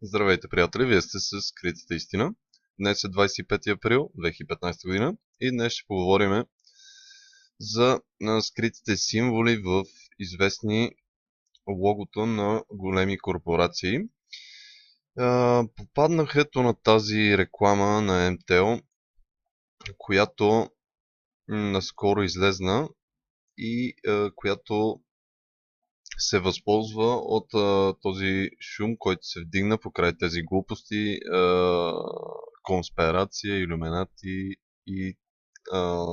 Здравейте, приятели! Вие сте с Скритата истина. Днес е 25 април 2015 година и днес ще поговорим за скритите символи в известни логото на големи корпорации. Попаднах ето на тази реклама на МТО, която наскоро излезна и която се възползва от този шум, който се вдигна покрай тези глупости, конспирация, илюминати и а,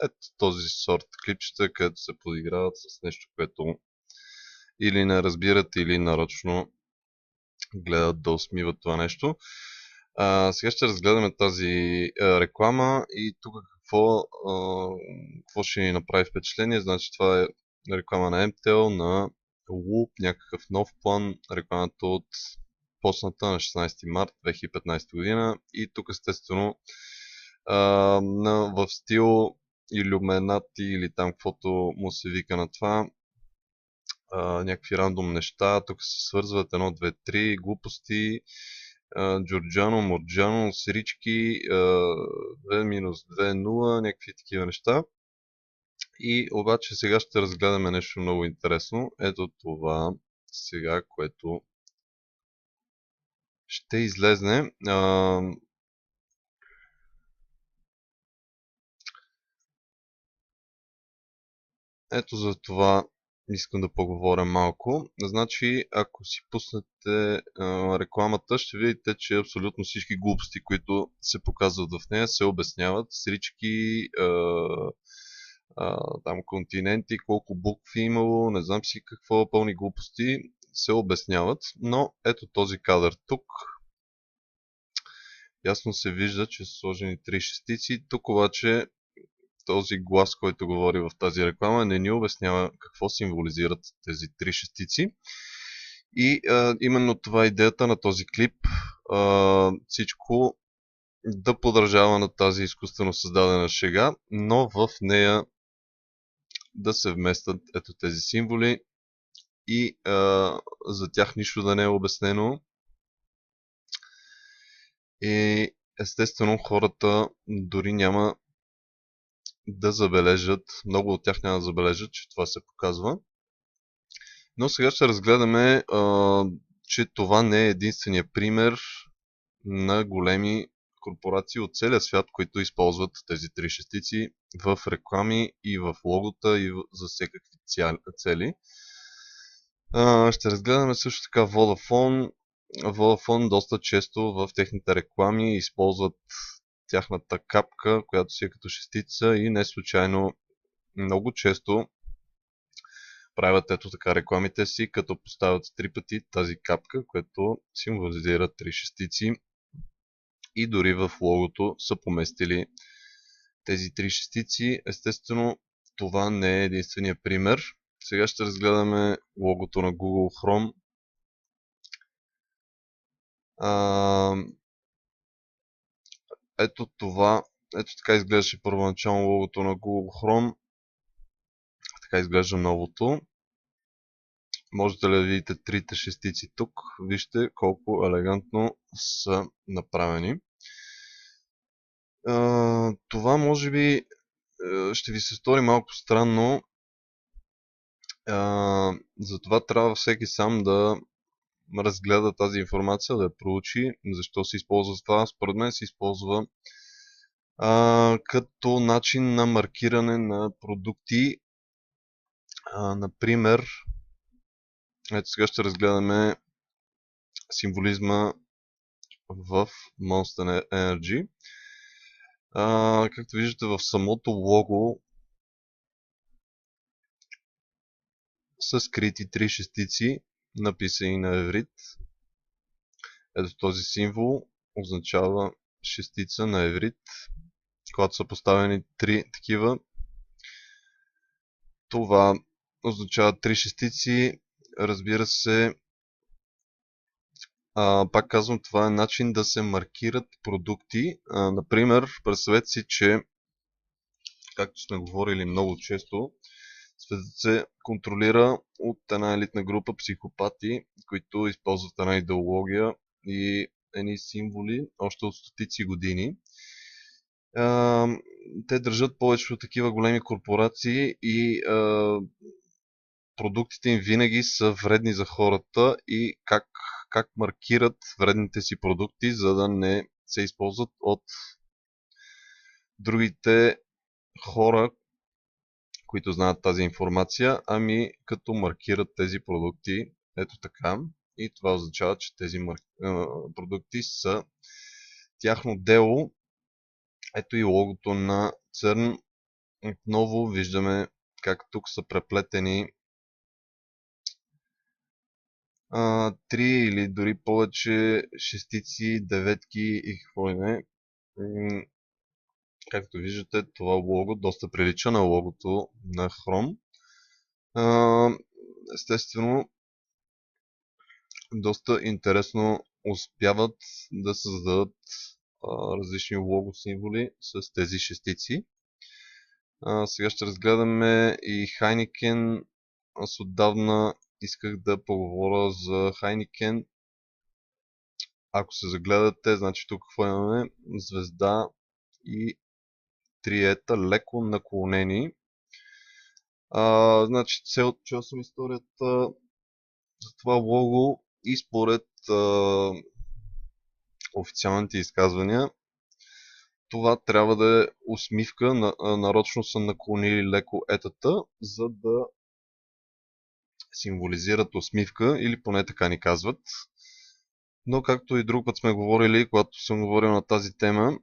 ето този сорт клипчета, където се подиграват с нещо, което или не разбират, или нарочно гледат да усмиват това нещо. Сега ще разгледаме тази реклама и тук какво ще ни направи впечатление. Значи това е реклама на MTEL, на Loop, някакъв нов план, рекламата от посната на 16 март 2015 година и тук естествено в стил Illuminati или там каквото му се вика на това, някакви рандом неща, тук се свързват 1, 2, 3 глупости, Джорджано, Морджано, срички, 2-2, 0, някакви такива неща. И обаче сега ще разгледаме нещо много интересно. Ето това сега, което ще излезне. Ето за това искам да поговоря малко. Значи, ако си пуснете рекламата, ще видите, че абсолютно всички глупости, които се показват в нея, се обясняват. Срички, там континенти, колко букви имало, не знам си какво, пълни глупости се обясняват. Но ето този кадър тук. Ясно се вижда, че са сложени 3 шестици. Тук обаче този глас, който говори в тази реклама, не ни обяснява какво символизират тези 3 шестици. И именно това е идеята на този клип. Всичко да подражава на тази изкуствено създадена шега, но в нея да се вместят ето тези символи и за тях нищо да не е обяснено. И естествено хората дори няма да забележат, много от тях няма да забележат, че това се показва. Но сега ще разгледаме, че това не е единствения пример на големи корпорации от целия свят, които използват тези 3 шестици в реклами и в логота и за всякакви цели. Ще разгледаме също така Vodafone. Vodafone доста често в техните реклами използват тяхната капка, която си е като шестица и не случайно много често правят ето така рекламите си, като поставят 3 пъти тази капка, която символизира 3 шестици и дори в логото са поместили тези 3 шестици. Естествено, това не е единствения пример. Сега ще разгледаме логото на Google Chrome. Ето това, ето така изглеждаше първоначално логото на Google Chrome. Така изглежда новото. Можете ли да видите трите шестици тук? Вижте колко елегантно са направени. Това може би ще ви се стори малко странно. Затова трябва всеки сам да разгледа тази информация, да я проучи. Защо се използва това? Според мен се използва като начин на маркиране на продукти. Например, ето сега ще разгледаме символизма в Monster Energy. Както виждате в самото лого са скрити 3 шестици, написани на еврит. Ето този символ означава шестица на еврит. Когато са поставени 3 такива, това означава 3 шестици. Разбира се, пак казвам, това е начин да се маркират продукти. Например, представете си, че, както сме говорили много често, Светът се контролира от една елитна група психопати, които използват една идеология и едни символи още от стотици години. Те държат повечето такива големи корпорации и продуктите им винаги са вредни за хората и как маркират вредните си продукти, за да не се използват от другите хора, които знаят тази информация, ами като маркират тези продукти ето така. И това означава, че тези продукти са тяхно дело. Ето и логото на ЦЕРН. Отново виждаме как тук са преплетени три или дори повече шестици, деветки и какво ли не. Както виждате, това лого доста прилича на логото на Chrome. Естествено, доста интересно успяват да създадат различни лого символи с тези шестици. Сега ще разгледаме и Heineken. Аз отдавна исках да поговоря за Heineken. Ако се загледате, значи тук какво имаме? Звезда и триета леко наклонени. Значи чел съм историята за това лого и според официалните изказвания това трябва да е усмивка. Нарочно са наклонили леко етата, за да символизират усмивка, или поне така ни казват. Но както и друг път сме говорили, когато съм говорил на тази тема,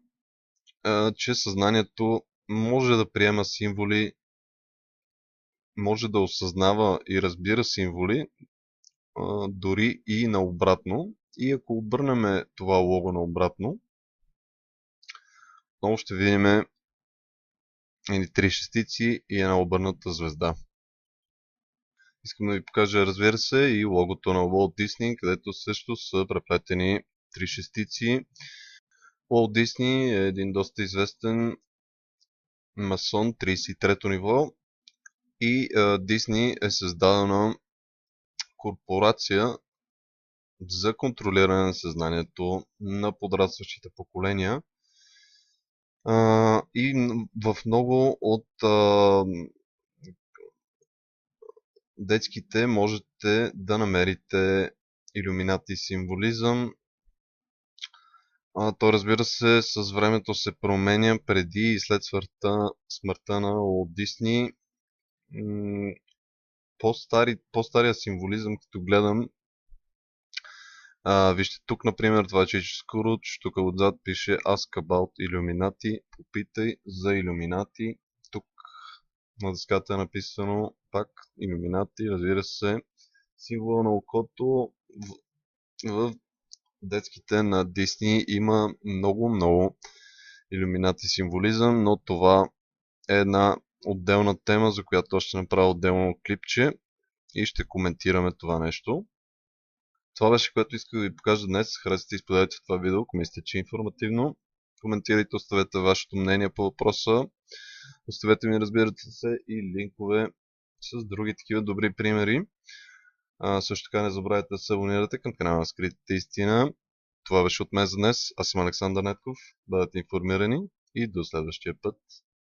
че съзнанието може да приема символи, може да осъзнава и разбира символи, дори и наобратно. И ако обърнем това лого наобратно, отново ще видим едни три шестици и една обърната звезда. Искам да ви покажа, разбира се, и логото на Walt Disney, където също са преплетени три шестици. Walt Disney е един доста известен масон, 33-то ниво, и Disney е създадена корпорация за контролиране на съзнанието на подрастващите поколения. И в много от детските можете да намерите илюминати символизъм. Той, разбира се, с времето се променя преди и след смъртта на Уолт Дисни. По-стария символизъм, като гледам, вижте тук, например, това че Скруч, тук отзад пише Ask about Illuminati, попитай за Илюминати. Тук на дъската е написано пак Илюминати, разбира се, символа на окото. В детските на Дисни има много Илюминати символизъм, но това е една отделна тема, за която ще направя отделно клипче и ще коментираме това нещо. Това беше, което исках да ви покажа днес. Харесайте и споделете това видео, ако мислите, че е информативно. Коментирайте, оставете вашето мнение по въпроса. Оставете ми, разбирате се, и линкове с други такива добри примери. Също така не забравяйте да се абонирате към канала на Скритата истина. Това беше от мен за днес. Аз съм Александър Нетков. Бъдете информирани и до следващия път.